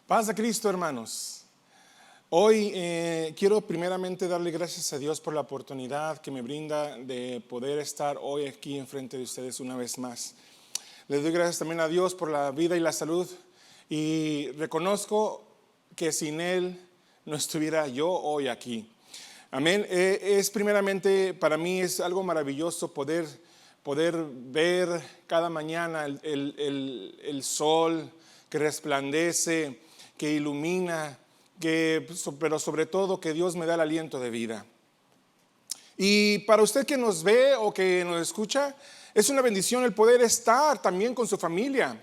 Paz de Cristo, hermanos. Hoy quiero primeramente darle gracias a Dios por la oportunidad que me brinda de poder estar hoy aquí enfrente de ustedes una vez más. Les doy gracias también a Dios por la vida y la salud y reconozco que sin Él no estuviera yo hoy aquí. Amén. Es primeramente para mí es algo maravilloso poder ver cada mañana el sol que resplandece, que ilumina, pero sobre todo que Dios me da el aliento de vida. Y para usted que nos ve o que nos escucha, es una bendición el poder estar también con su familia,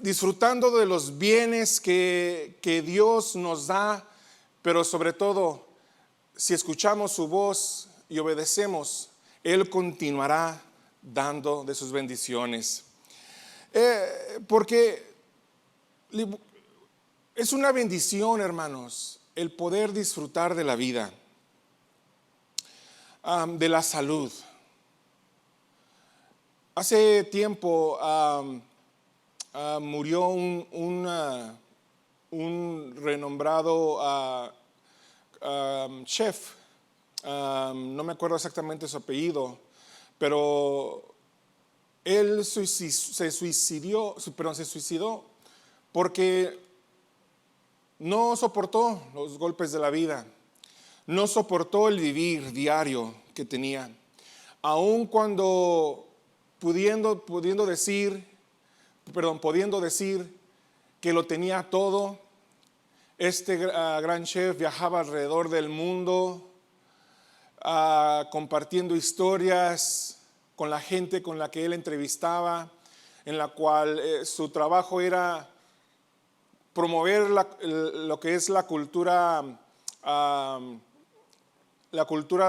disfrutando de los bienes que Dios nos da, pero sobre todo, si escuchamos su voz y obedecemos, Él continuará dando de sus bendiciones. Porque es una bendición, hermanos, el poder disfrutar de la vida, de la salud. Hace tiempo murió un renombrado chef, no me acuerdo exactamente su apellido, pero él se suicidó porque no soportó los golpes de la vida, no soportó el vivir diario que tenía, aun cuando pudiendo decir que lo tenía todo. Este gran chef viajaba alrededor del mundo, compartiendo historias con la gente con la que él entrevistaba, en la cual su trabajo era promover lo que es la cultura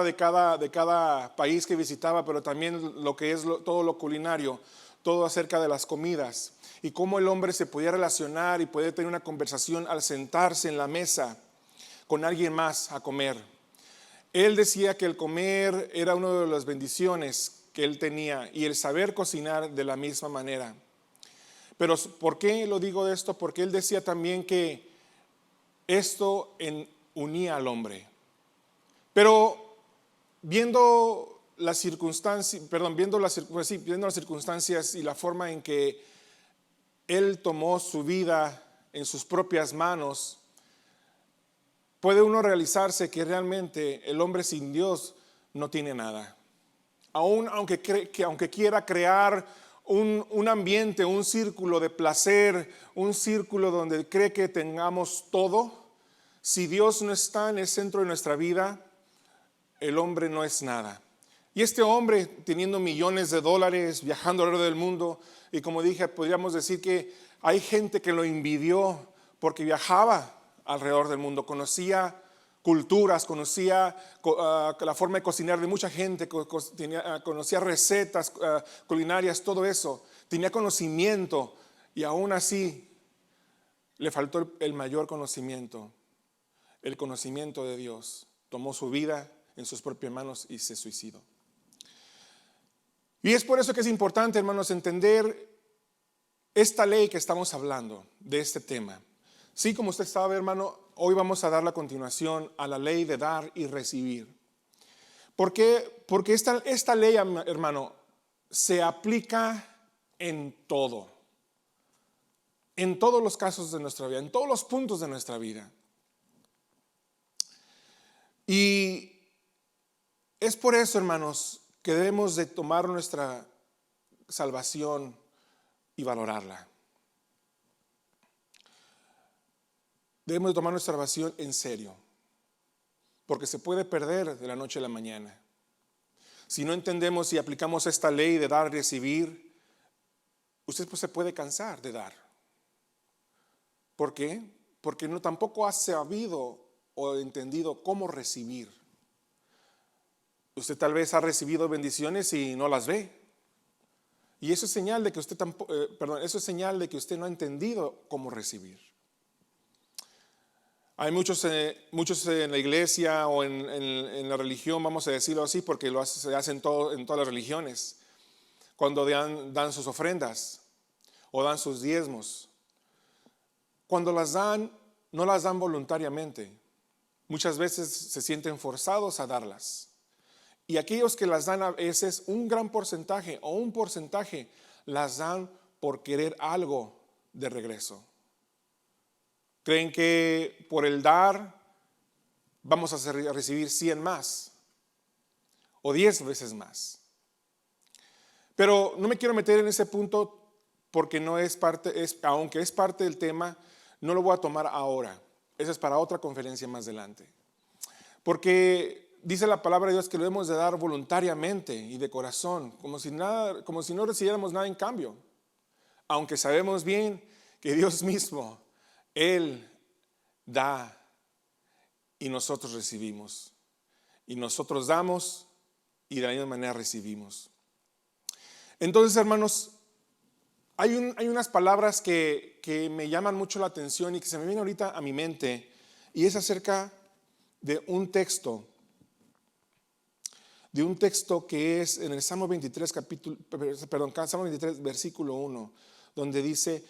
de cada país que visitaba, pero también lo que es todo lo culinario, todo acerca de las comidas y cómo el hombre se podía relacionar y podía tener una conversación al sentarse en la mesa con alguien más a comer. Él decía que el comer era una de las bendiciones que él tenía y el saber cocinar de la misma manera. Pero ¿por qué lo digo esto? Porque él decía también que esto unía al hombre. Pero viendo las circunstancias y la forma en que él tomó su vida en sus propias manos, puede uno realizarse que realmente el hombre sin Dios no tiene nada. Aunque quiera crear un ambiente, un círculo de placer, un círculo donde cree que tengamos todo, si Dios no está en el centro de nuestra vida, el hombre no es nada. Y este hombre, teniendo millones de dólares, viajando alrededor del mundo, y como dije, podríamos decir que hay gente que lo envidió porque viajaba alrededor del mundo, conocía culturas, conocía la forma de cocinar de mucha gente, conocía recetas culinarias, todo eso, tenía conocimiento, y aún así le faltó el mayor conocimiento, el conocimiento de Dios. Tomó su vida en sus propias manos y se suicidó. Y es por eso que es importante, hermanos, entender esta ley que estamos hablando, de este tema. Sí, como usted sabe, hermano, hoy vamos a dar la continuación a la ley de dar y recibir. ¿Por qué? Porque esta ley, hermano, se aplica en todo. En todos los casos de nuestra vida, en todos los puntos de nuestra vida. Y es por eso, hermanos, que debemos de tomar nuestra salvación y valorarla. Debemos de tomar nuestra salvación en serio, porque se puede perder de la noche a la mañana. Si no entendemos y aplicamos esta ley de dar y recibir, usted pues se puede cansar de dar. ¿Por qué? Porque tampoco ha sabido o entendido cómo recibir. Usted tal vez ha recibido bendiciones y no las ve. Y eso es señal de que usted no ha entendido cómo recibir. Hay muchos en la iglesia o en la religión, vamos a decirlo así, porque se hace en todas las religiones, cuando dan sus ofrendas o dan sus diezmos. cuando las dan, no las dan voluntariamente. Muchas veces se sienten forzados a darlas. Y aquellos que las dan a veces, un gran porcentaje o un porcentaje, las dan por querer algo de regreso. Creen que por el dar vamos a recibir 100 más o 10 veces más. Pero no me quiero meter en ese punto porque no es parte, aunque es parte del tema, no lo voy a tomar ahora. Eso es para otra conferencia más adelante. Porque dice la palabra de Dios que lo debemos de dar voluntariamente y de corazón, como si no recibiéramos nada en cambio. Aunque sabemos bien que Dios mismo, Él da y nosotros recibimos. Y nosotros damos y de la misma manera recibimos. Entonces, hermanos, hay unas palabras que me llaman mucho la atención y que se me vienen ahorita a mi mente, y es acerca de un texto que es en el Salmo 23, Salmo 23, versículo 1, donde dice: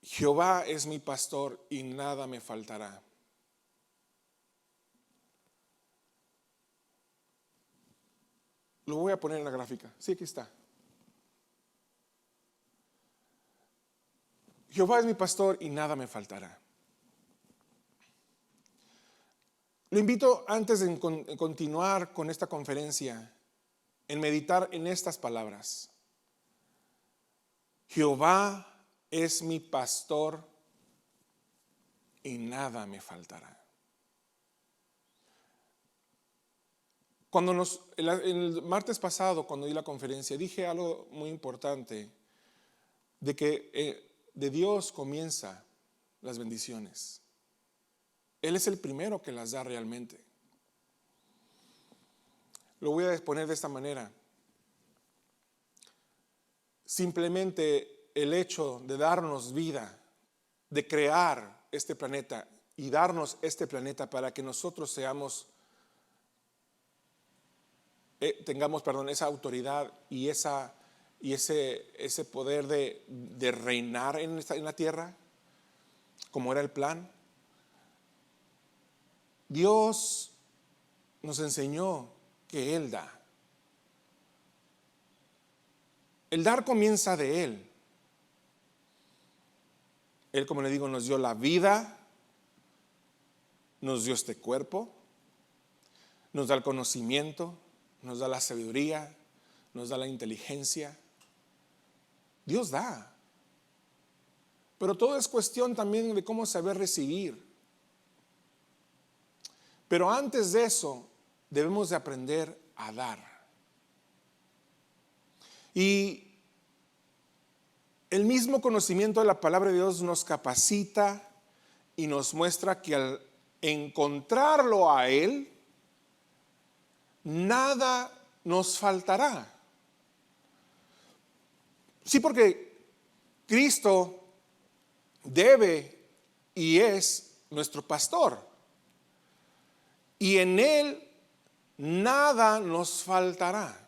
Jehová es mi pastor y nada me faltará. Lo voy a poner en la gráfica. Sí, aquí está. Jehová es mi pastor y nada me faltará. Lo invito, antes de continuar con esta conferencia, en meditar en estas palabras. Jehová es mi pastor y nada me faltará. El martes pasado, cuando di la conferencia, dije algo muy importante, de que de Dios comienza las bendiciones. Él es el primero que las da realmente. Lo voy a exponer de esta manera. Simplemente el hecho de darnos vida, de crear este planeta y darnos este planeta para que nosotros tengamos esa autoridad y ese poder de reinar en la tierra, como era el plan. Dios nos enseñó que Él da. El dar comienza de Él. Él, como le digo, nos dio la vida, nos dio este cuerpo, nos da el conocimiento, nos da la sabiduría, nos da la inteligencia. Dios da. Pero todo es cuestión también de cómo saber recibir. Pero antes de eso, debemos de aprender a dar. Y el mismo conocimiento de la palabra de Dios nos capacita y nos muestra que al encontrarlo a Él, nada nos faltará. Sí, porque Cristo debe y es nuestro pastor. Y en Él nada nos faltará.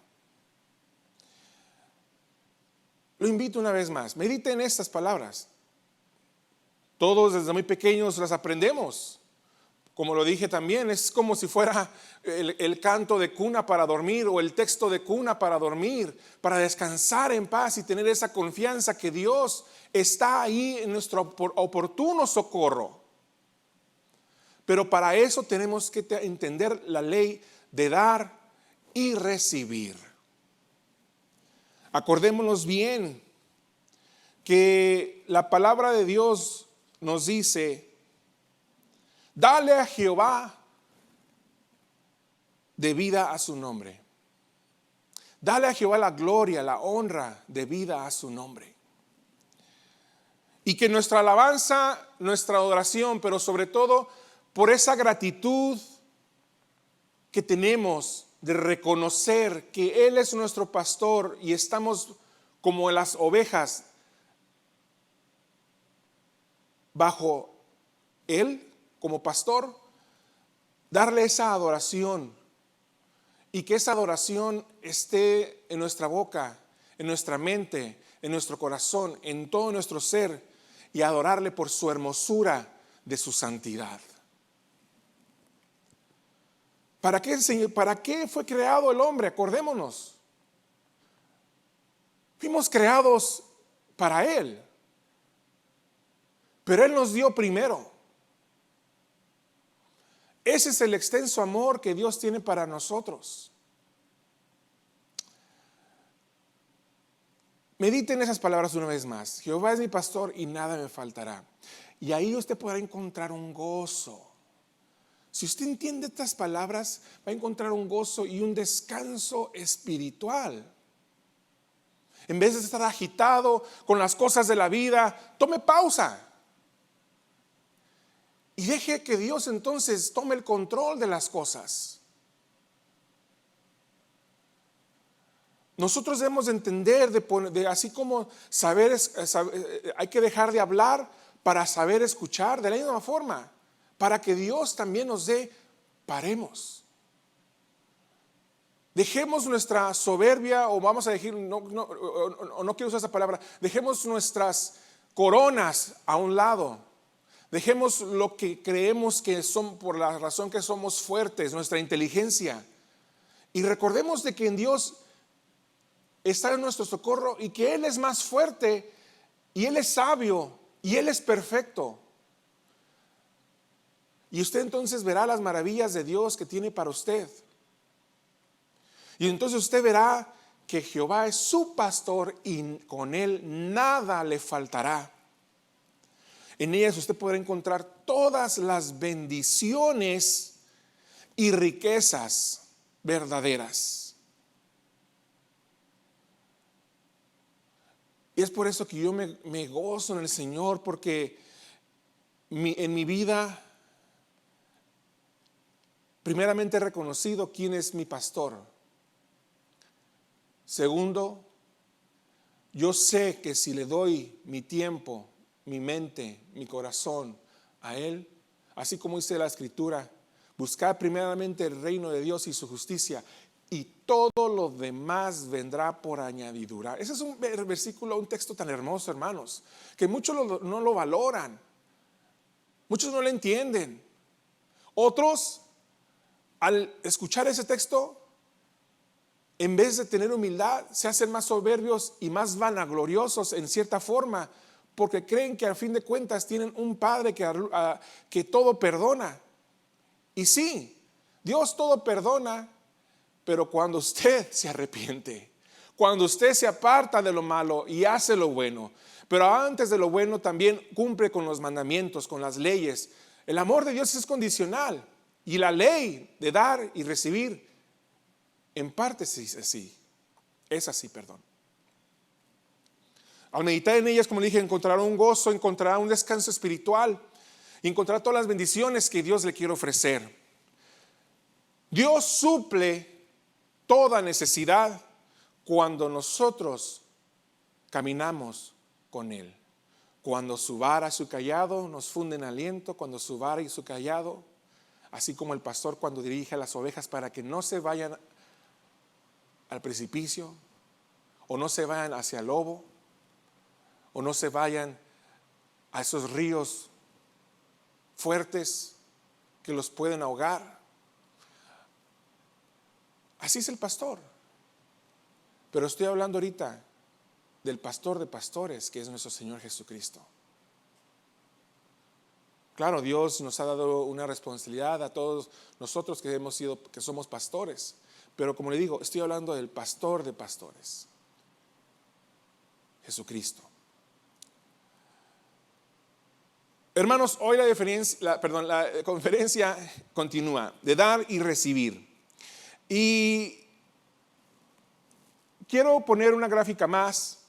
Lo invito una vez más, medite en estas palabras. Todos desde muy pequeños las aprendemos. Como lo dije también, es como si fuera el canto de cuna para dormir o el texto de cuna para dormir, para descansar en paz y tener esa confianza que Dios está ahí en nuestro oportuno socorro. Pero para eso tenemos que entender la ley de dar y recibir. Acordémonos bien que la palabra de Dios nos dice: dale a Jehová debida a su nombre. Dale a Jehová la gloria, la honra debida a su nombre. Y que nuestra alabanza, nuestra adoración, pero sobre todo por esa gratitud que tenemos de reconocer que Él es nuestro pastor y estamos como las ovejas bajo Él como pastor, darle esa adoración y que esa adoración esté en nuestra boca, en nuestra mente, en nuestro corazón, en todo nuestro ser, y adorarle por su hermosura de su santidad. ¿Para qué fue creado el hombre? Acordémonos. Fuimos creados para Él, pero Él nos dio primero. Ese es el extenso amor que Dios tiene para nosotros. Mediten esas palabras una vez más. Jehová es mi pastor y nada me faltará. Y ahí usted podrá encontrar un gozo. Si usted entiende estas palabras, va a encontrar un gozo y un descanso espiritual. En vez de estar agitado con las cosas de la vida, tome pausa. Y deje que Dios entonces tome el control de las cosas. Nosotros debemos de entender, así como hay que dejar de hablar para saber escuchar, de la misma forma, para que Dios también nos dé, paremos. Dejemos nuestra soberbia, o vamos a decir, no quiero usar esa palabra, dejemos nuestras coronas a un lado. Dejemos lo que creemos que son, por la razón que somos fuertes, nuestra inteligencia. Y recordemos de que en Dios está en nuestro socorro y que Él es más fuerte y Él es sabio y Él es perfecto. Y usted entonces verá las maravillas de Dios que tiene para usted. Y entonces usted verá que Jehová es su pastor y con Él nada le faltará. En ellas usted podrá encontrar todas las bendiciones y riquezas verdaderas. Y es por eso que yo me gozo en el Señor, porque en mi vida primeramente he reconocido quién es mi pastor. Segundo, yo sé que si le doy mi tiempo, mi mente, mi corazón a Él, así como dice la Escritura, buscar primeramente el reino de Dios y su justicia, y todo lo demás vendrá por añadidura. Ese es un versículo, un texto tan hermoso, hermanos, que muchos no lo valoran, muchos no lo entienden. Otros, al escuchar ese texto, en vez de tener humildad, se hacen más soberbios y más vanagloriosos en cierta forma, porque creen que al fin de cuentas tienen un Padre que todo perdona. Y sí, Dios todo perdona, pero cuando usted se arrepiente, cuando usted se aparta de lo malo y hace lo bueno, pero antes de lo bueno también cumple con los mandamientos, con las leyes. El amor de Dios es condicional, y la ley de dar y recibir en parte es así, perdón. Al meditar en ellas, como le dije, encontrará un gozo, encontrará un descanso espiritual y encontrará todas las bendiciones que Dios le quiere ofrecer. Dios suple toda necesidad cuando nosotros caminamos con Él. Cuando su vara y su cayado nos funden aliento, cuando su vara y su cayado, así como el pastor cuando dirige a las ovejas para que no se vayan al precipicio, o no se vayan hacia el lobo, o no se vayan a esos ríos fuertes que los pueden ahogar. Así es el pastor. Pero estoy hablando ahorita del pastor de pastores, que es nuestro Señor Jesucristo. Claro, Dios nos ha dado una responsabilidad a todos nosotros que somos pastores. Pero como le digo, estoy hablando del pastor de pastores, Jesucristo. Hermanos, hoy la conferencia continúa de dar y recibir. Y quiero poner una gráfica más,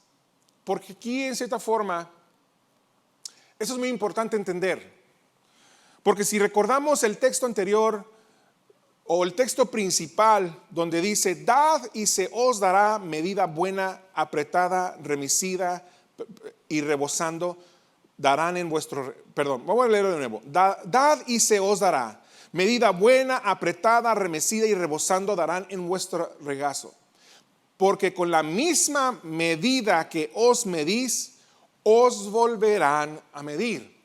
porque aquí en cierta forma, eso es muy importante entender. Porque si recordamos el texto anterior, o el texto principal, donde dice: dad y se os dará medida buena, apretada, remecida y rebosando, darán en vuestro, vamos a leerlo de nuevo. Dad y se os dará medida buena, apretada, remecida y rebosando, darán en vuestro regazo. Porque con la misma medida que os medís, os volverán a medir.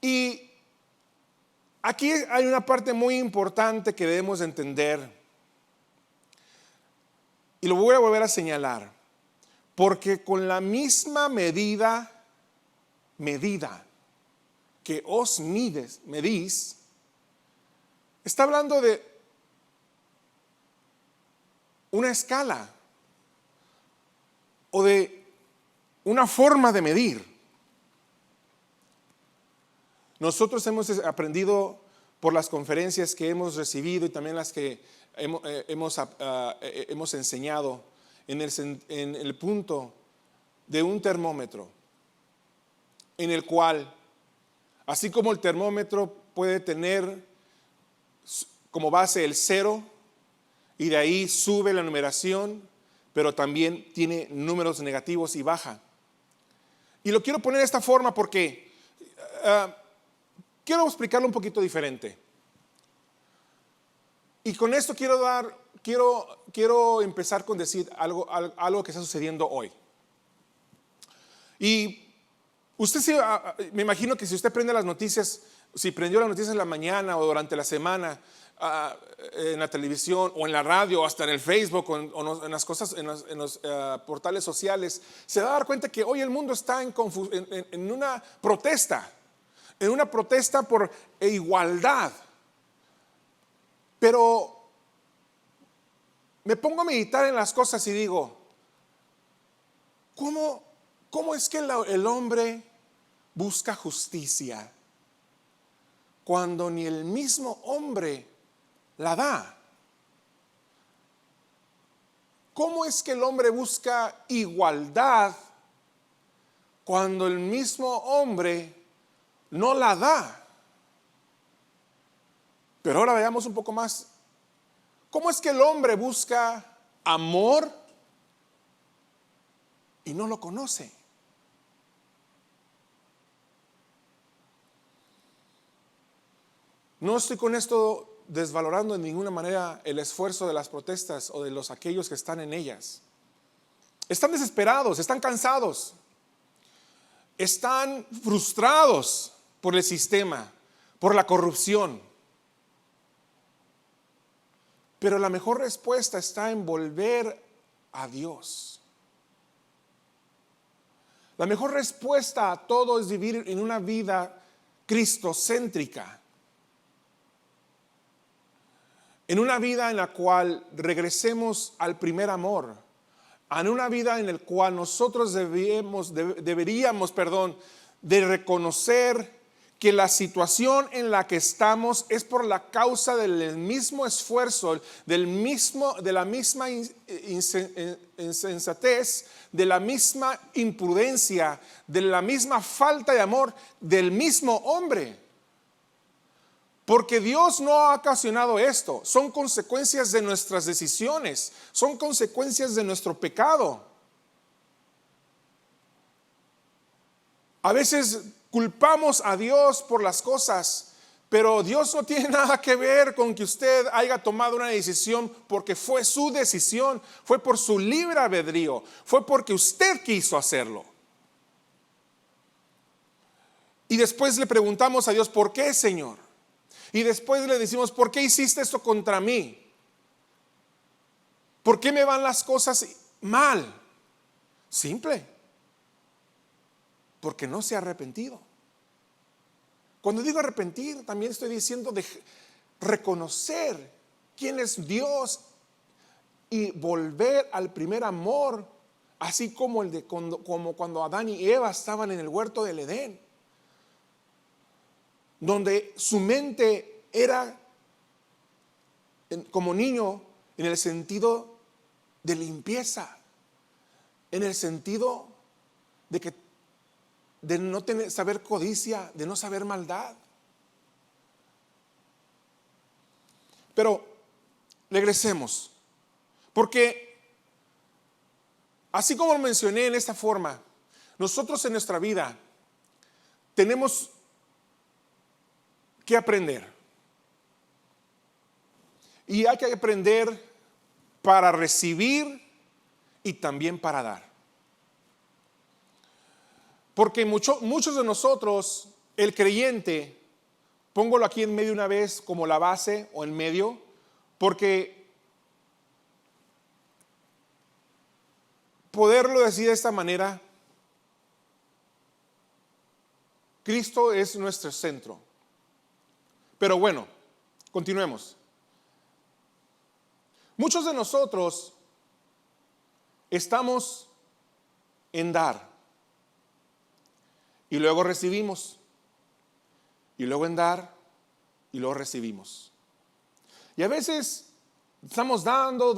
Y aquí hay una parte muy importante que debemos entender, y lo voy a volver a señalar, porque con la misma medida que os medís, está hablando de una escala o de una forma de medir. Nosotros hemos aprendido por las conferencias que hemos recibido y también las que hemos enseñado en el punto de un termómetro, en el cual, así como el termómetro puede tener como base el 0 y de ahí sube la numeración, pero también tiene números negativos y baja. Y lo quiero poner de esta forma porque quiero explicarlo un poquito diferente. Y con esto quiero empezar con decir algo que está sucediendo hoy. Y usted me imagino que si usted prende las noticias, si prendió las noticias en la mañana o durante la semana, en la televisión o en la radio o hasta en el Facebook o en las cosas, en los portales sociales, se va a dar cuenta que hoy el mundo está en una protesta. En una protesta por igualdad. Pero me pongo a meditar en las cosas y digo, ¿cómo es que el hombre busca justicia cuando ni el mismo hombre la da? ¿Cómo es que el hombre busca igualdad cuando el mismo hombre no la da? Pero ahora veamos un poco más. ¿Cómo es que el hombre busca amor y no lo conoce? No estoy con esto desvalorando en ninguna manera el esfuerzo de las protestas o de aquellos que están en ellas. Están desesperados, están cansados, están frustrados por el sistema, por la corrupción. Pero la mejor respuesta está en volver a Dios. La mejor respuesta a todo es vivir en una vida cristocéntrica. En una vida en la cual regresemos al primer amor. En una vida en la cual nosotros deberíamos de reconocer que la situación en la que estamos es por la causa del mismo esfuerzo, de la misma insensatez, de la misma imprudencia, de la misma falta de amor del mismo hombre. Porque Dios no ha ocasionado esto, son consecuencias de nuestras decisiones, son consecuencias de nuestro pecado. A veces culpamos a Dios por las cosas, pero Dios no tiene nada que ver con que usted haya tomado una decisión porque fue su decisión, fue por su libre albedrío, fue porque usted quiso hacerlo. Y después le preguntamos a Dios, ¿por qué, Señor? Y después le decimos, ¿por qué hiciste esto contra mí? ¿Por qué me van las cosas mal? Simple. Porque no se ha arrepentido. Cuando digo arrepentir, también estoy diciendo de reconocer quién es Dios y volver al primer amor, así como como cuando Adán y Eva estaban en el huerto del Edén, donde su mente era como niño en el sentido de limpieza, en el sentido de no saber codicia, de no saber maldad. Pero regresemos, porque así como lo mencioné en esta forma, nosotros en nuestra vida tenemos que aprender. Y hay que aprender para recibir y también para dar. Porque muchos de nosotros, el creyente, póngalo aquí en medio una vez como la base o en medio, porque poderlo decir de esta manera, Cristo es nuestro centro. Pero bueno, continuemos. Muchos de nosotros estamos en dar y luego recibimos, y luego en dar y luego recibimos. Y a veces estamos dando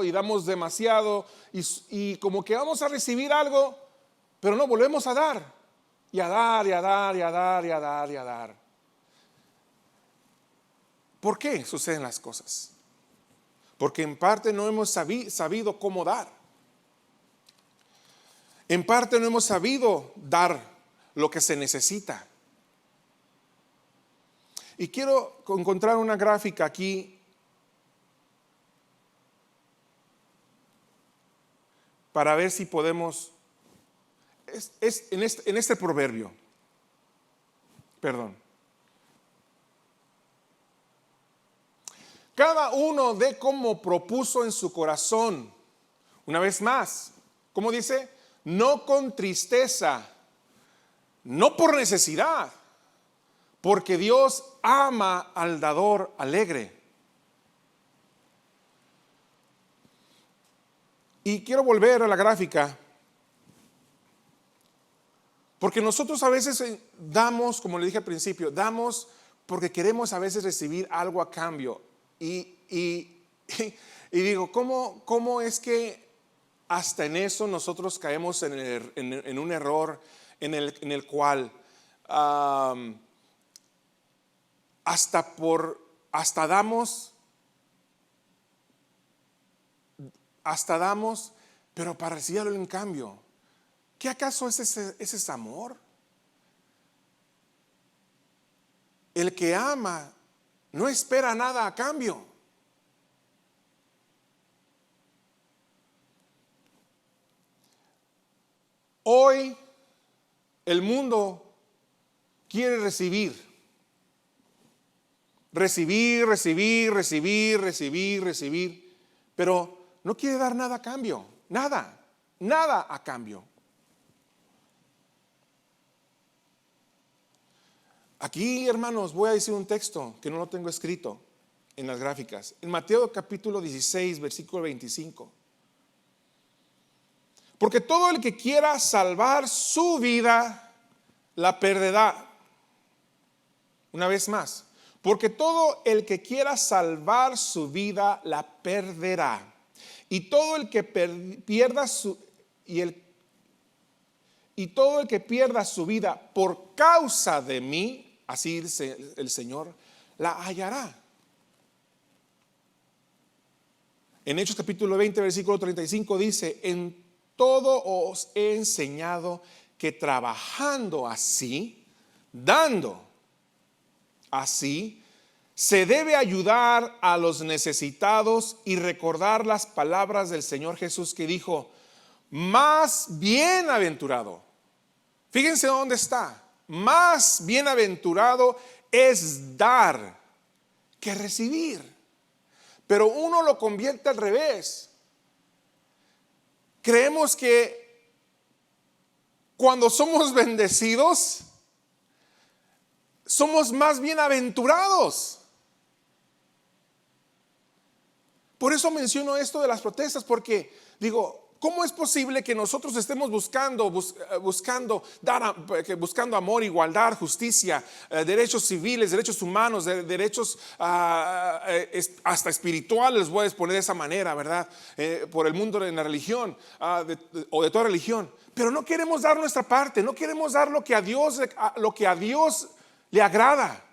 y damos demasiado y como que vamos a recibir algo, pero no, volvemos a dar y a dar y a dar y a dar y a dar y a dar. ¿Por qué suceden las cosas? Porque en parte no hemos sabido cómo dar. En parte no hemos sabido dar lo que se necesita. Y quiero encontrar una gráfica aquí para ver si podemos, en este proverbio, perdón. Cada uno de como propuso en su corazón. Una vez más, ¿cómo dice? No con tristeza, no por necesidad, porque Dios ama al dador alegre. Y quiero volver a la gráfica, porque nosotros a veces damos, como le dije al principio, damos porque queremos a veces recibir algo a cambio. Y digo, ¿cómo es que hasta en eso nosotros caemos en un error en el cual hasta damos, pero para recibirlo en cambio? ¿Qué acaso es amor? El que ama no espera nada a cambio. Hoy el mundo quiere recibir, pero no quiere dar nada a cambio, nada a cambio. Aquí, hermanos, voy a decir un texto que no lo tengo escrito en las gráficas. En Mateo capítulo 16, versículo 25. Porque todo el que quiera salvar su vida, la perderá. Una vez más. Porque todo el que quiera salvar su vida, la perderá. Y todo el que pierda su vida por causa de mí, así dice el Señor, la hallará. En Hechos capítulo 20, versículo 35 dice: en todo os he enseñado que trabajando así, dando así, se debe ayudar a los necesitados y recordar las palabras del Señor Jesús que dijo: más bienaventurado. Fíjense dónde está. Más bienaventurado es dar que recibir. Pero uno lo convierte al revés. Creemos que cuando somos bendecidos, somos más bienaventurados. Por eso menciono esto de las protestas, porque digo, ¿cómo es posible que nosotros estemos buscando amor, igualdad, justicia, derechos civiles, derechos humanos, derechos hasta espirituales, voy a poner de esa manera, ¿verdad? Por el mundo de la religión o de toda religión, pero no queremos dar nuestra parte, no queremos dar lo que a Dios le agrada.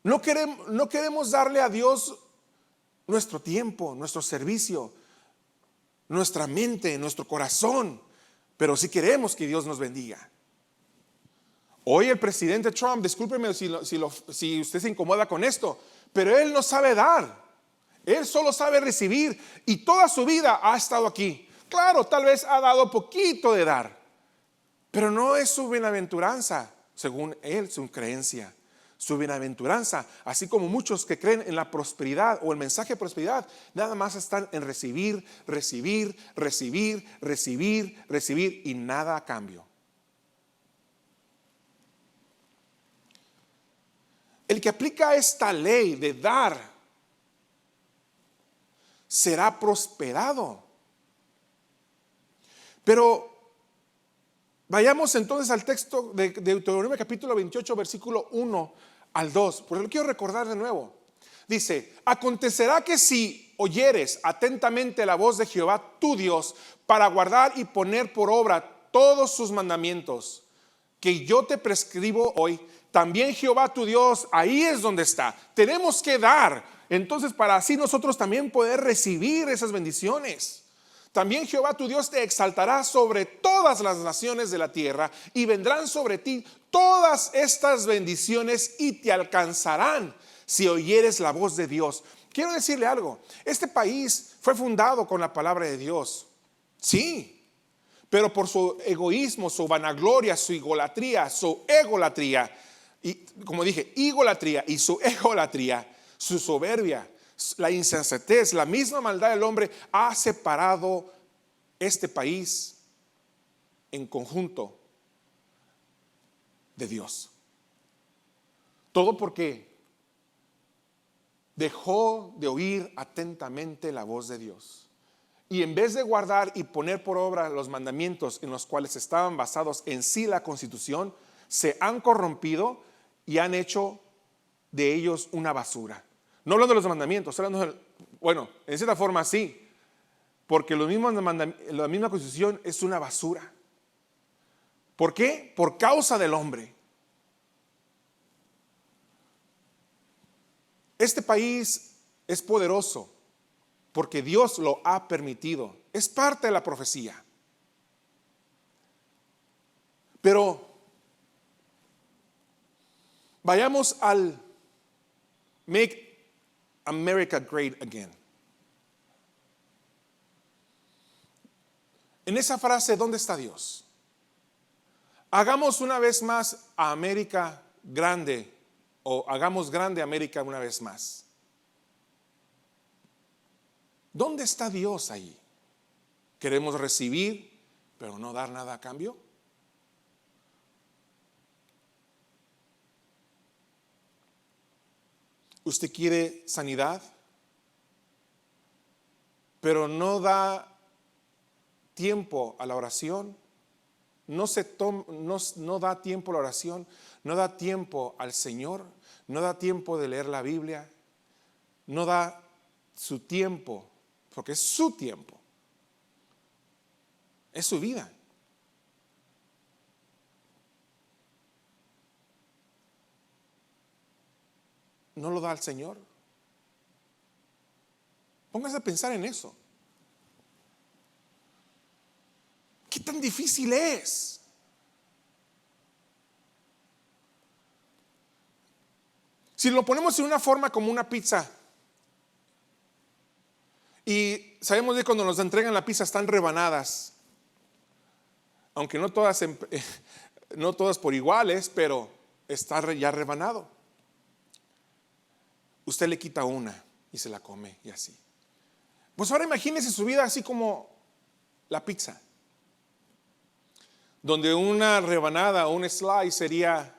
No queremos darle a Dios nuestro tiempo, nuestro servicio, nuestra mente, nuestro corazón, pero sí queremos que Dios nos bendiga. Hoy el presidente Trump, discúlpeme si usted se incomoda con esto, pero él no sabe dar, él solo sabe recibir, y toda su vida ha estado aquí. Claro, tal vez ha dado poquito de dar, pero no es su bienaventuranza, según él, su creencia. Su bienaventuranza, así como muchos que creen en la prosperidad o el mensaje de prosperidad, nada más están en recibir, recibir, recibir, recibir, recibir y nada a cambio. El que aplica esta ley de dar será prosperado. Pero vayamos entonces al texto de Deuteronomio capítulo 28, versículo 1 al 2. Por eso lo quiero recordar de nuevo. Dice: acontecerá que si oyeres atentamente la voz de Jehová tu Dios para guardar y poner por obra todos sus mandamientos que yo te prescribo hoy, también Jehová tu Dios, ahí es donde está. Tenemos que dar, entonces, para así nosotros también poder recibir esas bendiciones. También Jehová tu Dios te exaltará sobre todas las naciones de la tierra, y vendrán sobre ti todas estas bendiciones y te alcanzarán si oyeres la voz de Dios. Quiero decirle algo: este país fue fundado con la palabra de Dios, sí, pero por su egoísmo, su vanagloria, su egolatría, y como dije, idolatría y su egolatría, su soberbia, la insensatez, la misma maldad del hombre ha separado este país en conjunto de Dios. Todo porque dejó de oír atentamente la voz de Dios. Y en vez de guardar y poner por obra los mandamientos en los cuales estaban basados en sí la Constitución, se han corrompido y han hecho de ellos una basura. No hablando de los mandamientos, bueno, en cierta forma sí, porque la misma Constitución es una basura. ¿Por qué? Por causa del hombre. Este país es poderoso porque Dios lo ha permitido. Es parte de la profecía. Pero vayamos al Make America Great Again. En esa frase, ¿dónde está Dios? Hagamos una vez más a América grande, o hagamos grande América una vez más. ¿Dónde está Dios ahí? Queremos recibir, pero no dar nada a cambio. Usted quiere sanidad, pero no da tiempo a la oración, no da tiempo a la oración, no da tiempo al Señor, no da tiempo de leer la Biblia, no da su tiempo, porque es su tiempo, es su vida. ¿No lo da al Señor? Póngase a pensar en eso. ¿Qué tan difícil es? Si lo ponemos en una forma como una pizza, y sabemos que cuando nos entregan la pizza están rebanadas, aunque no todas por iguales, pero está ya rebanado. Usted le quita una y se la come y así. Pues ahora imagínese su vida así como la pizza, donde una rebanada o un slice sería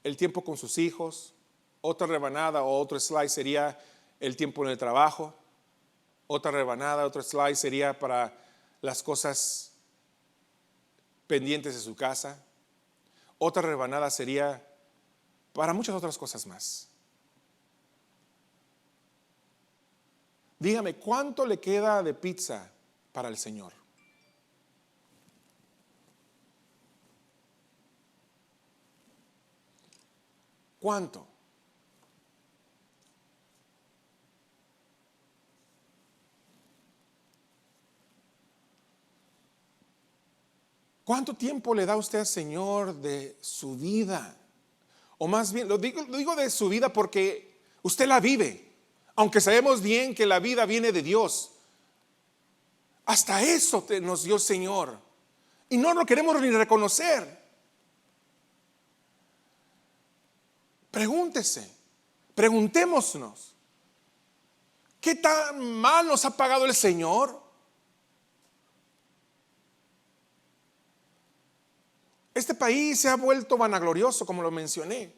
el tiempo con sus hijos, otra rebanada o otro slice sería el tiempo en el trabajo, otra rebanada, otro slice sería para las cosas pendientes de su casa, otra rebanada sería para muchas otras cosas más. Dígame, ¿cuánto le queda de pizza para el Señor? ¿Cuánto? ¿Cuánto tiempo le da usted al Señor de su vida? O más bien, lo digo de su vida porque usted la vive. Aunque sabemos bien que la vida viene de Dios, Hasta eso nos dio el Señor. Y no lo queremos ni reconocer. Pregúntese, preguntémonos, ¿qué tan mal nos ha pagado el Señor? Este país se ha vuelto vanaglorioso, como lo mencioné.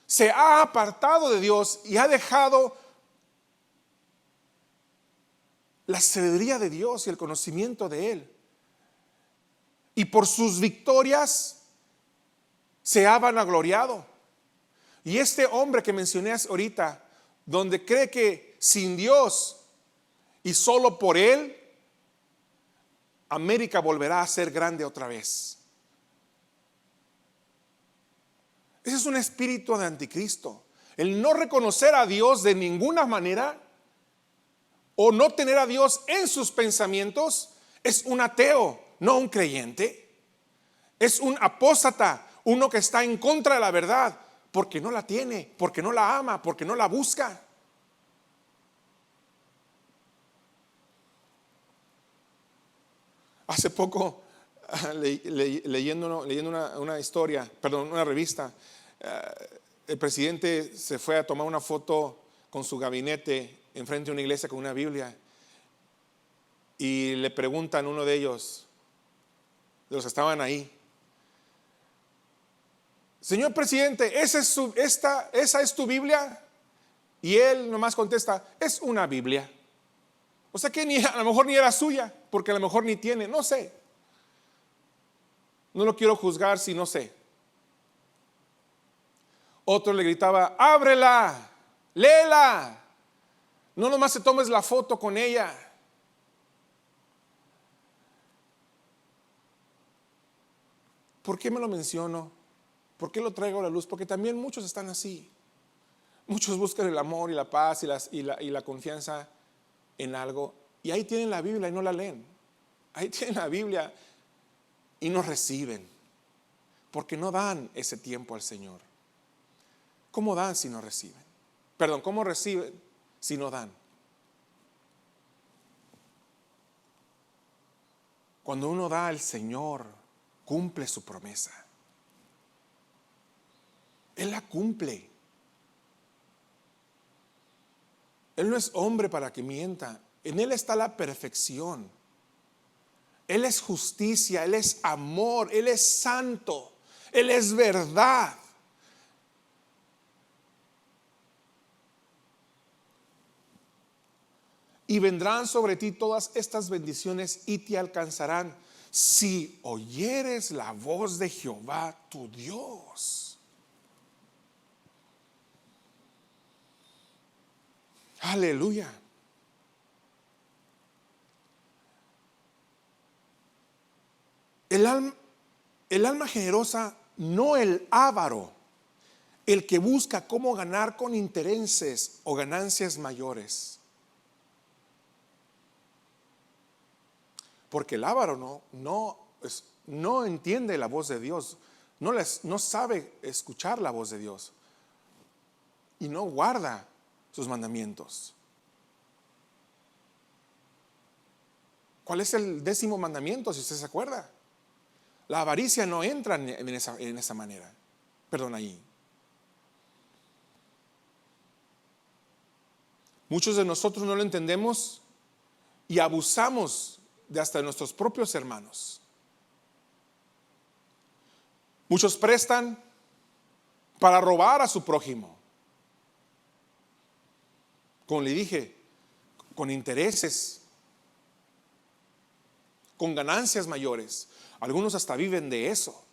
Se ha apartado de Dios y ha dejado la sabiduría de Dios y el conocimiento de Él. Y por sus victorias se ha vanagloriado. Y este hombre que mencioné ahorita, donde cree que sin Dios y solo por Él, América volverá a ser grande otra vez. Ese es un espíritu de anticristo. El no reconocer a Dios de ninguna manera o no tener a Dios en sus pensamientos es un ateo, no un creyente. Es un apóstata, uno que está en contra de la verdad porque no la tiene, porque no la ama, porque no la busca. Hace poco, leyendo una historia, perdón, una revista, el presidente se fue a tomar una foto con su gabinete enfrente de una iglesia con una Biblia, y le preguntan a uno de ellos, de los que estaban ahí: señor presidente, ¿esa es tu Biblia? Y él nomás contesta: es una Biblia. O sea que a lo mejor ni era suya, porque a lo mejor ni tiene, no sé. No lo quiero juzgar si no sé. Otro le gritaba: ábrela, léela. No nomás te tomes la foto con ella. ¿Por qué me lo menciono? ¿Por qué lo traigo a la luz? Porque también muchos están así. Muchos buscan el amor y la paz y la confianza en algo. Y ahí tienen la Biblia y no la leen. Ahí tienen la Biblia y no reciben. Porque no dan ese tiempo al Señor. ¿Cómo dan si no reciben? Perdón, ¿cómo reciben si no dan? Cuando uno da, el Señor cumple su promesa. Él la cumple. Él no es hombre para que mienta. En Él está la perfección. Él es justicia, Él es amor, Él es santo, Él es verdad. Y vendrán sobre ti todas estas bendiciones y te alcanzarán si oyeres la voz de Jehová tu Dios. Aleluya. El alma generosa, no el avaro, el que busca cómo ganar con intereses o ganancias mayores. Porque el avaro no entiende la voz de Dios, no sabe escuchar la voz de Dios y no guarda sus mandamientos. ¿Cuál es el 10º mandamiento, si usted se acuerda? La avaricia no entra en esa manera. Perdón, ahí. Muchos de nosotros no lo entendemos y abusamos de hasta nuestros propios hermanos. Muchos prestan para robar a su prójimo. Como le dije, con intereses, con ganancias mayores. Algunos hasta viven de eso.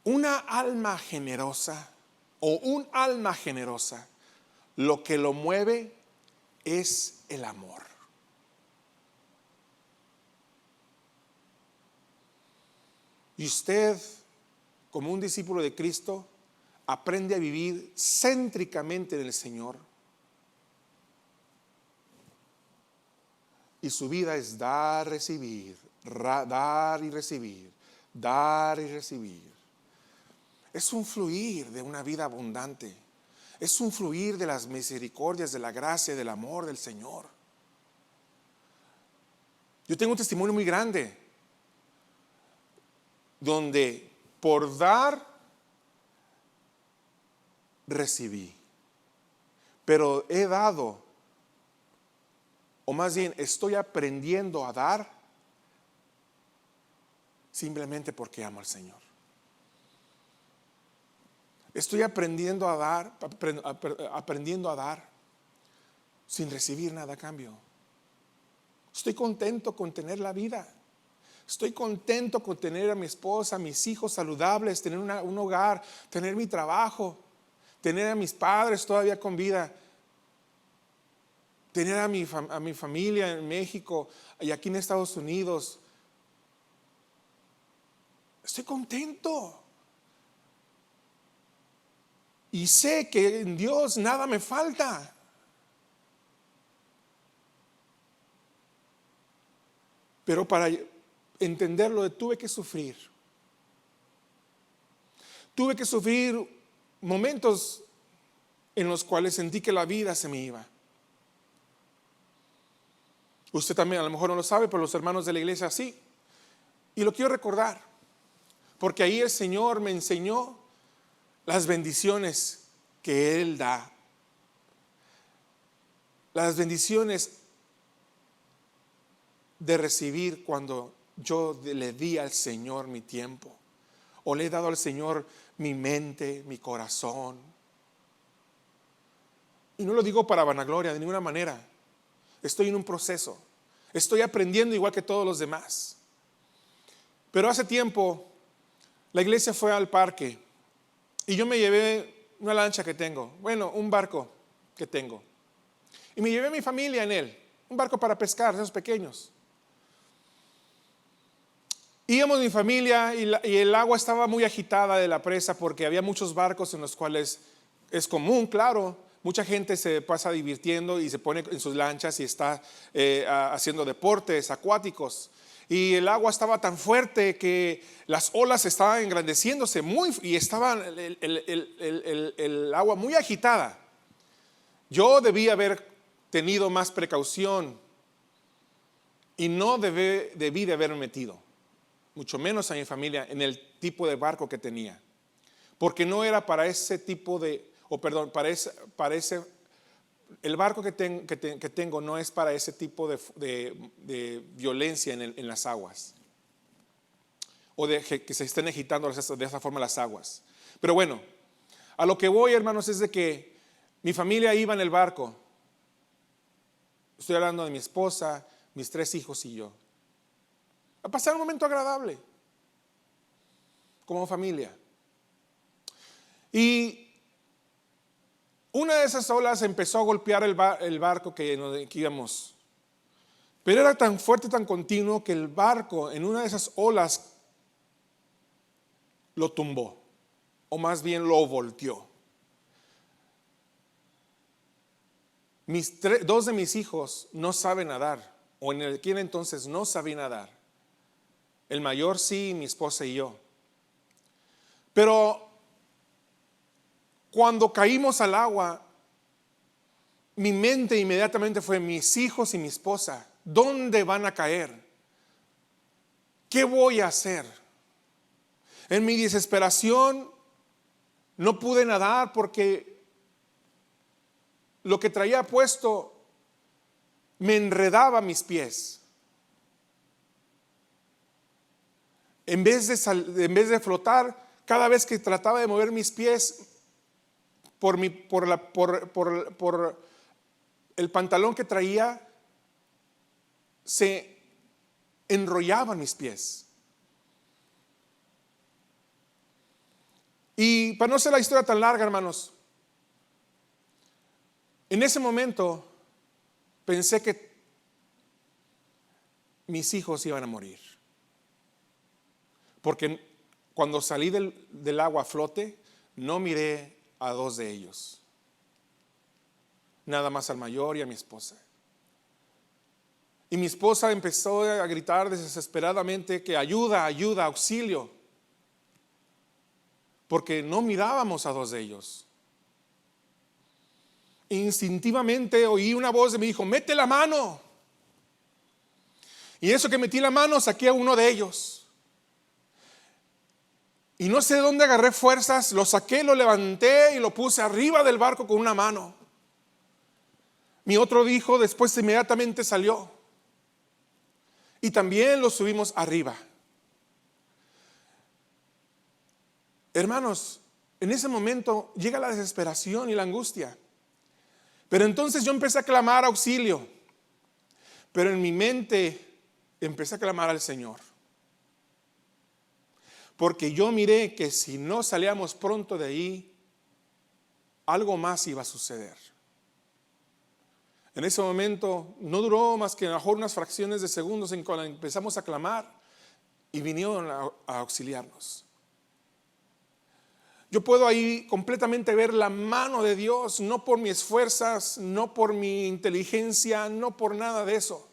Una alma generosa o un alma generosa, lo que lo mueve es el amor. Y usted, como un discípulo de Cristo, aprende a vivir céntricamente en el Señor. Y su vida es dar, recibir, dar y recibir, dar y recibir. Es un fluir de una vida abundante. Es un fluir de las misericordias, de la gracia, del amor del Señor. Yo tengo un testimonio muy grande donde por dar recibí, pero he dado, o más bien estoy aprendiendo a dar simplemente porque amo al Señor. Estoy aprendiendo a dar, aprendiendo a dar sin recibir nada a cambio. Estoy contento con tener la vida. Estoy contento con tener a mi esposa, a mis hijos saludables, tener un hogar, tener mi trabajo, tener a mis padres todavía con vida, tener a mi familia en México y aquí en Estados Unidos. Estoy contento. Y sé que en Dios nada me falta. Pero para entenderlo tuve que sufrir. Tuve que sufrir momentos en los cuales sentí que la vida se me iba. Usted también a lo mejor no lo sabe, pero los hermanos de la iglesia sí. Y lo quiero recordar, porque ahí el Señor me enseñó las bendiciones que Él da. Las bendiciones de recibir cuando yo le di al Señor mi tiempo, o le he dado al Señor mi mente, mi corazón. Y no lo digo para vanagloria de ninguna manera. Estoy en un proceso. Estoy aprendiendo igual que todos los demás. Pero hace tiempo la iglesia fue al parque y yo me llevé una lancha que tengo, bueno, un barco que tengo. Y me llevé a mi familia en él, un barco para pescar, esos pequeños. Íbamos mi familia y el agua estaba muy agitada de la presa porque había muchos barcos en los cuales es común, claro, mucha gente se pasa divirtiendo y se pone en sus lanchas y está haciendo deportes acuáticos. Y el agua estaba tan fuerte que las olas estaban engrandeciéndose y estaba el agua muy agitada. Yo debía haber tenido más precaución y no debí de haberme metido, mucho menos a mi familia, en el tipo de barco que tenía, porque no era para ese tipo de, el barco que tengo no es para ese tipo de violencia en las aguas, o de que se estén agitando de esa forma las aguas. Pero bueno, a lo que voy, hermanos, es de que mi familia iba en el barco. Estoy hablando de mi esposa, mis 3 hijos y yo, a pasar un momento agradable como familia. Y una de esas olas empezó a golpear el barco que íbamos, pero era tan fuerte, tan continuo, que el barco en una de esas olas lo tumbó, o más bien lo volteó. 2 de mis hijos no saben nadar, o en aquel entonces no sabían nadar. El mayor sí, mi esposa y yo. Pero cuando caímos al agua, mi mente inmediatamente fue: mis hijos y mi esposa, ¿dónde van a caer? ¿Qué voy a hacer? En mi desesperación no pude nadar porque lo que traía puesto me enredaba mis pies. En vez de flotar, cada vez que trataba de mover mis pies por el pantalón que traía, se enrollaban mis pies. Y para no hacer la historia tan larga, hermanos, en ese momento pensé que mis hijos iban a morir, porque cuando salí del agua a flote, no miré a 2 de ellos, nada más al mayor y a mi esposa. Y mi esposa empezó a gritar desesperadamente que ayuda, ayuda, auxilio, porque no mirábamos a 2 de ellos. Instintivamente oí una voz que me dijo: mete la mano. Y eso que metí la mano, saqué a uno de ellos. Y no sé de dónde agarré fuerzas, lo saqué, lo levanté y lo puse arriba del barco con una mano. Mi otro hijo después inmediatamente salió. Y también lo subimos arriba. Hermanos, en ese momento llega la desesperación y la angustia. Pero entonces yo empecé a clamar auxilio. Pero en mi mente empecé a clamar al Señor. Porque yo miré que si no salíamos pronto de ahí, algo más iba a suceder. En ese momento no duró más que a lo mejor unas fracciones de segundos en que empezamos a clamar y vinieron a auxiliarnos. Yo puedo ahí completamente ver la mano de Dios, no por mis fuerzas, no por mi inteligencia, no por nada de eso,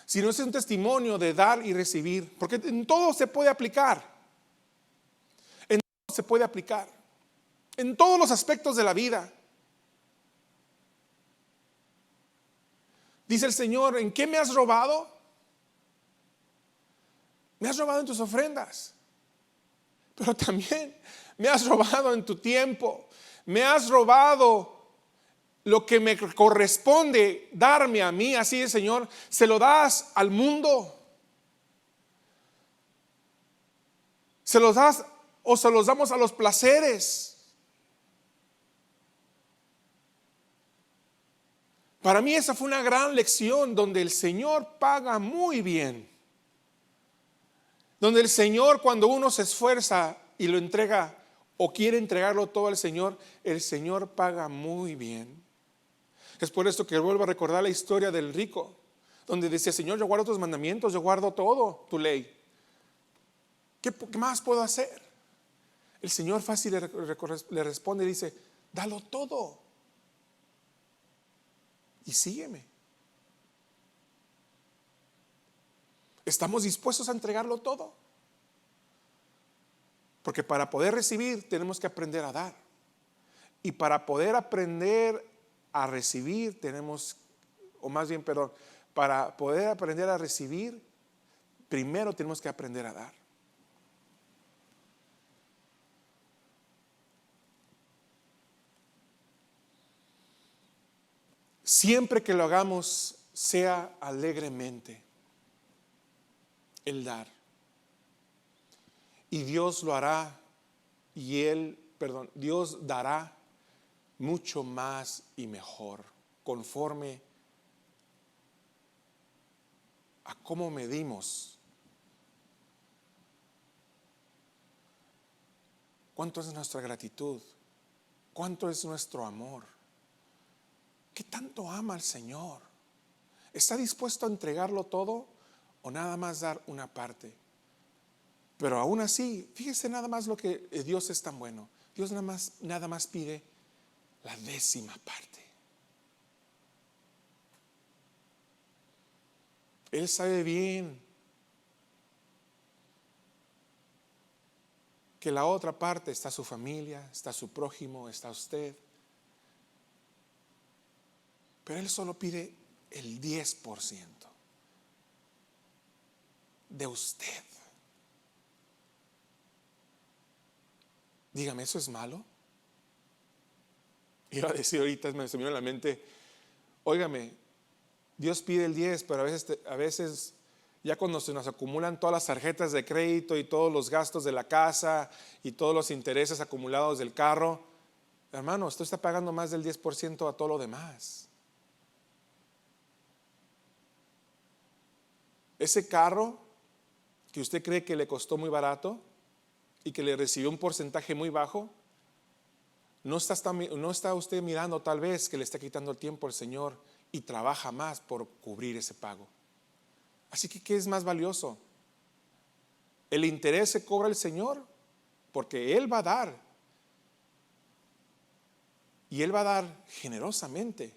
sino es un testimonio de dar y recibir, porque en todo se puede aplicar, en todo se puede aplicar, en todos los aspectos de la vida. Dice el Señor, ¿en qué me has robado? Me has robado en tus ofrendas, pero también me has robado en tu tiempo, me has robado lo que me corresponde darme a mí. Así el Señor, se lo das al mundo, se los das o se los damos a los placeres. Para mí esa fue una gran lección donde el Señor paga muy bien. Donde el Señor, cuando uno se esfuerza y lo entrega o quiere entregarlo todo al Señor, el Señor paga muy bien. Es por esto que vuelvo a recordar la historia del rico, donde decía, Señor, yo guardo tus mandamientos, yo guardo todo, tu ley. ¿Qué más puedo hacer? El Señor fácil le responde y dice, dalo todo y sígueme. ¿Estamos dispuestos a entregarlo todo? Porque para poder recibir tenemos que aprender a dar. Y para poder aprender a recibir tenemos, o más bien, perdón, para poder aprender a recibir, primero tenemos que aprender a dar. Siempre que lo hagamos, sea alegremente el dar. Y Dios lo hará, Dios dará mucho más y mejor, conforme a cómo medimos. ¿Cuánto es nuestra gratitud? ¿Cuánto es nuestro amor? ¿Qué tanto ama al Señor? ¿Está dispuesto a entregarlo todo o nada más dar una parte? Pero aún así, fíjese nada más lo que Dios es tan bueno. Dios nada más pide la 10ª parte. Él sabe bien que la otra parte está su familia, está su prójimo, está usted. Pero Él solo pide el 10% de usted. Dígame, ¿eso es malo? Iba a decir ahorita, se me vino a la mente, óigame, Dios pide el 10, pero a veces ya cuando se nos acumulan todas las tarjetas de crédito y todos los gastos de la casa y todos los intereses acumulados del carro, hermano, usted está pagando más del 10% a todo lo demás. Ese carro que usted cree que le costó muy barato y que le recibió un porcentaje muy bajo, no está usted mirando tal vez que le está quitando el tiempo al Señor y trabaja más por cubrir ese pago. Así que ¿qué es más valioso? El interés se cobra el Señor porque Él va a dar, y Él va a dar generosamente.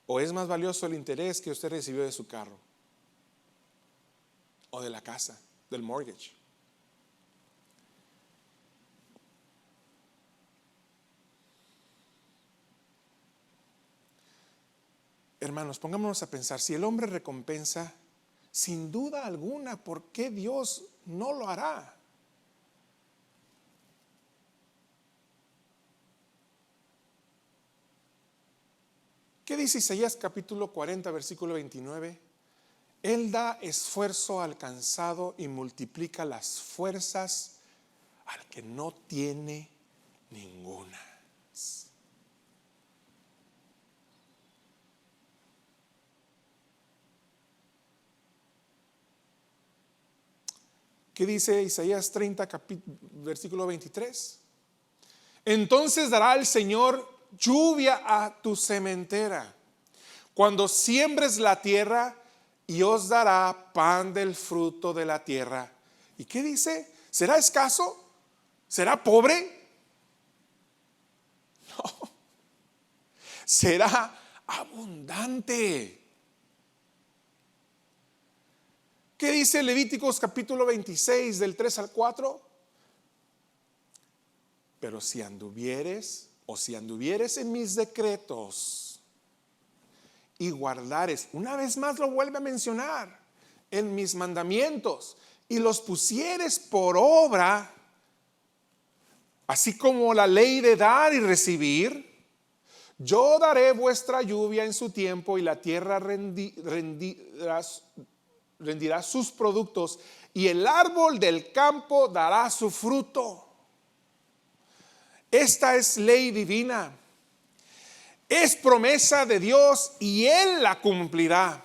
¿O es más valioso el interés que usted recibió de su carro o de la casa, del mortgage? Hermanos, pongámonos a pensar, si el hombre recompensa, sin duda alguna, ¿por qué Dios no lo hará? ¿Qué dice Isaías capítulo 40, versículo 29? Él da esfuerzo al cansado y multiplica las fuerzas al que no tiene ninguna. ¿Qué dice Isaías 30, versículo 23? Entonces dará el Señor lluvia a tu sementera, cuando siembres la tierra, y os dará pan del fruto de la tierra. ¿Y qué dice? ¿Será escaso? ¿Será pobre? No, será abundante. ¿Qué dice Levíticos capítulo 26 del 3 al 4? Pero si anduvieres en mis decretos y guardares, una vez más lo vuelve a mencionar, en mis mandamientos, y los pusieres por obra, así como la ley de dar y recibir, yo daré vuestra lluvia en su tiempo y la tierra rendirá sus productos y el árbol del campo dará su fruto. Esta es ley divina. Es promesa de Dios y Él la cumplirá.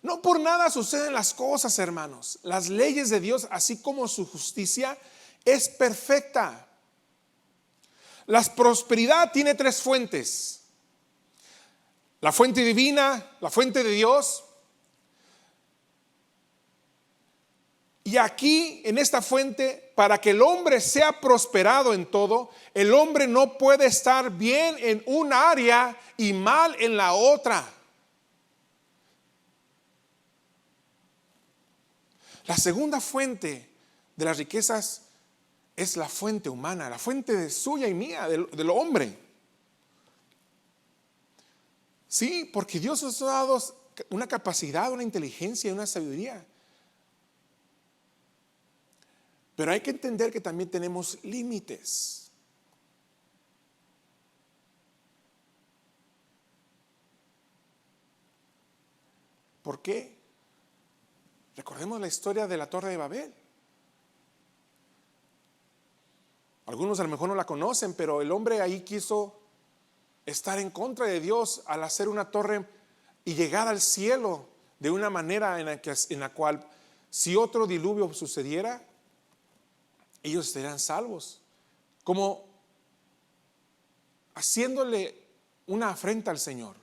No por nada suceden las cosas, hermanos. Las leyes de Dios, así como su justicia, es perfecta. La prosperidad tiene tres fuentes: la fuente divina, la fuente de Dios. Y aquí, en esta fuente, para que el hombre sea prosperado en todo, el hombre no puede estar bien en un área y mal en la otra. La segunda fuente de las riquezas es la fuente humana, la fuente de suya y mía, del hombre. Sí, porque Dios nos ha dado una capacidad, una inteligencia y una sabiduría. Pero hay que entender que también tenemos límites. ¿Por qué? Recordemos la historia de la Torre de Babel. Algunos a lo mejor no la conocen, pero el hombre ahí quiso estar en contra de Dios al hacer una torre y llegar al cielo de una manera en la cual, si otro diluvio sucediera, ellos estarían salvos, como haciéndole una afrenta al Señor.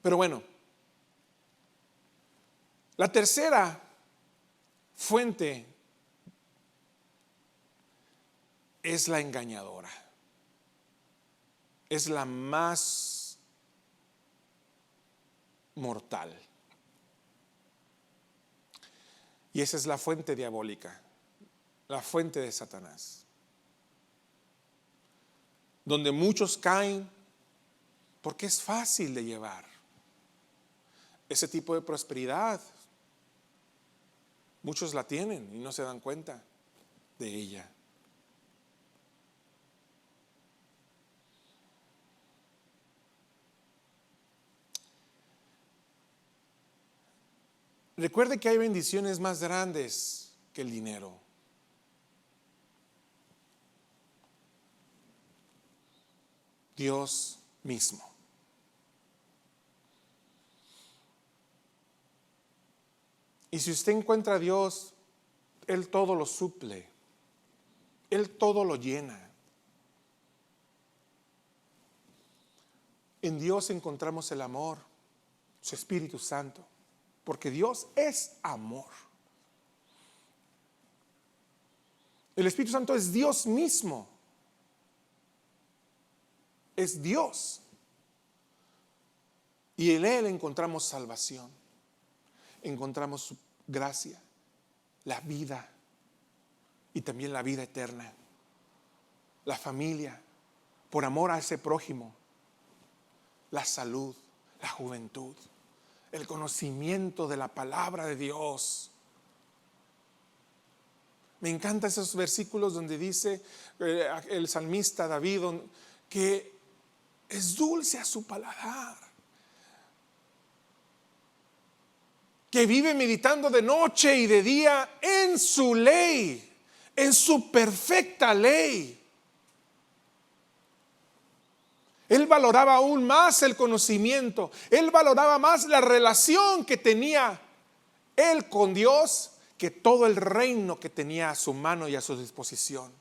Pero bueno, la tercera fuente es la engañadora. Es la más mortal. Y esa es la fuente diabólica, la fuente de Satanás, donde muchos caen porque es fácil de llevar. Ese tipo de prosperidad, muchos la tienen y no se dan cuenta de ella. Recuerde que hay bendiciones más grandes que el dinero. Dios mismo. Y si usted encuentra a Dios, Él todo lo suple, Él todo lo llena. En Dios encontramos el amor, su Espíritu Santo, porque Dios es amor. El Espíritu Santo es Dios mismo, es Dios. Y en Él encontramos salvación, encontramos su gracia, la vida y también la vida eterna, la familia, por amor a ese prójimo, la salud, la juventud, el conocimiento de la palabra de Dios. Me encantan esos versículos donde dice el salmista David que es dulce a su paladar, que vive meditando de noche y de día en su ley, en su perfecta ley. Él valoraba aún más el conocimiento, él valoraba más la relación que tenía él con Dios que todo el reino que tenía a su mano y a su disposición.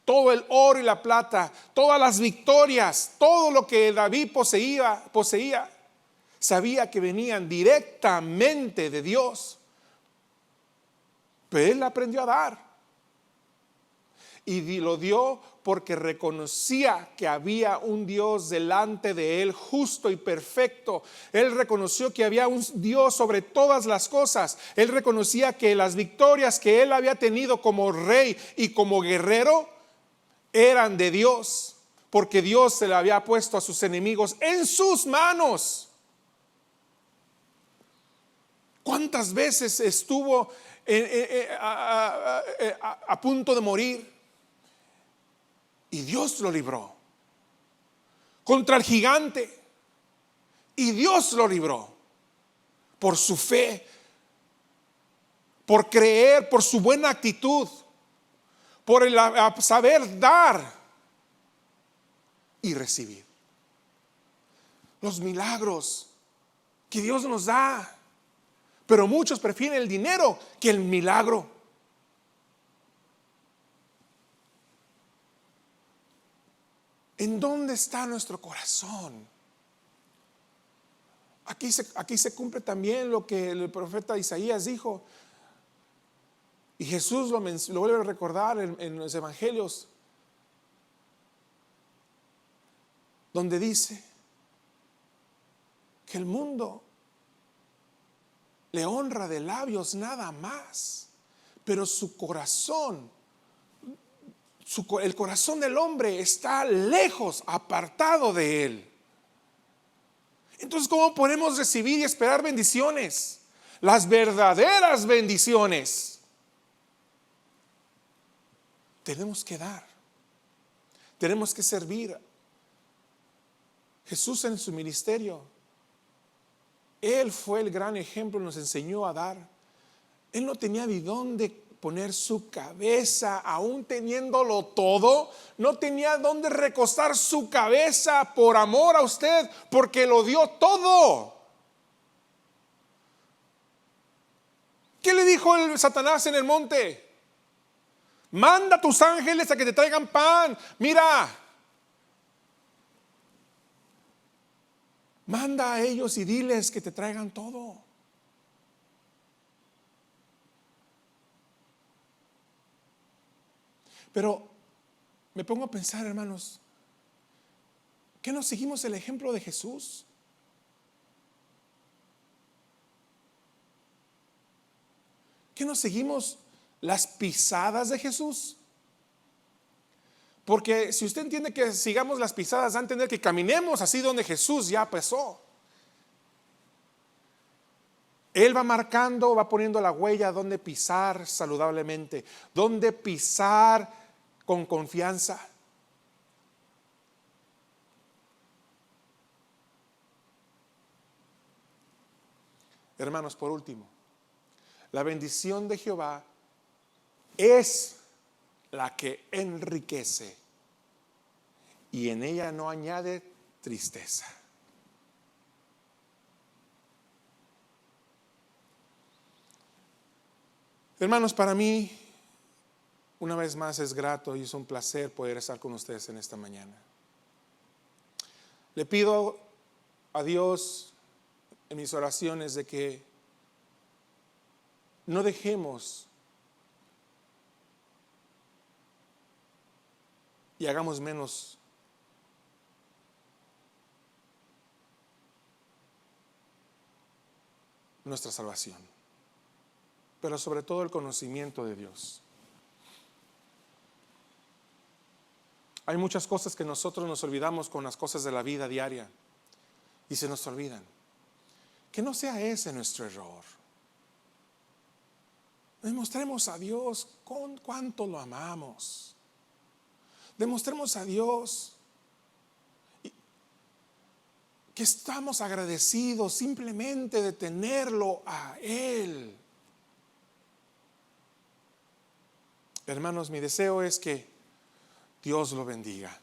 Todo el oro y la plata, todas las victorias, todo lo que David poseía, sabía que venían directamente de Dios. Pero él aprendió a dar. Y lo dio porque reconocía que había un Dios delante de él justo y perfecto. Él reconoció que había un Dios sobre todas las cosas. Él reconocía que las victorias que él había tenido como rey y como guerrero eran de Dios, porque Dios se le había puesto a sus enemigos en sus manos. ¿Cuántas veces estuvo a punto de morir? Y Dios lo libró contra el gigante. Y Dios lo libró por su fe, por creer, por su buena actitud, por el saber dar y recibir. Los milagros que Dios nos da. Pero muchos prefieren el dinero que el milagro. ¿En dónde está nuestro corazón? Aquí se cumple también lo que el profeta Isaías dijo. Y Jesús lo vuelve a recordar en los evangelios, donde dice que el mundo le honra de labios nada más, pero su corazón, el corazón del hombre está lejos, apartado de él. Entonces, ¿cómo podemos recibir y esperar bendiciones? Las verdaderas bendiciones. Tenemos que dar, tenemos que servir. Jesús en su ministerio, Él fue el gran ejemplo, nos enseñó a dar. Él no tenía ni dónde poner su cabeza, aún teniéndolo todo. No tenía dónde recostar su cabeza por amor a usted, porque lo dio todo. ¿Qué le dijo el Satanás en el monte? Manda a tus ángeles a que te traigan pan. Mira, manda a ellos y diles que te traigan todo. Pero me pongo a pensar, hermanos, ¿qué no seguimos el ejemplo de Jesús? ¿Qué no seguimos las pisadas de Jesús? Porque si usted entiende que sigamos las pisadas, va a entender que caminemos así donde Jesús ya pasó. Él va marcando, va poniendo la huella donde pisar saludablemente, donde pisar con confianza. Hermanos, por último, la bendición de Jehová es la que enriquece y en ella no añade tristeza. Hermanos, para mí, una vez más es grato y es un placer poder estar con ustedes en esta mañana. Le pido a Dios en mis oraciones de que no dejemos y hagamos menos nuestra salvación, pero sobre todo el conocimiento de Dios. Hay muchas cosas que nosotros nos olvidamos con las cosas de la vida diaria y se nos olvidan. Que no sea ese nuestro error. Demostremos a Dios con cuánto lo amamos. Demostremos a Dios que estamos agradecidos simplemente de tenerlo a Él. Hermanos, mi deseo es que Dios lo bendiga.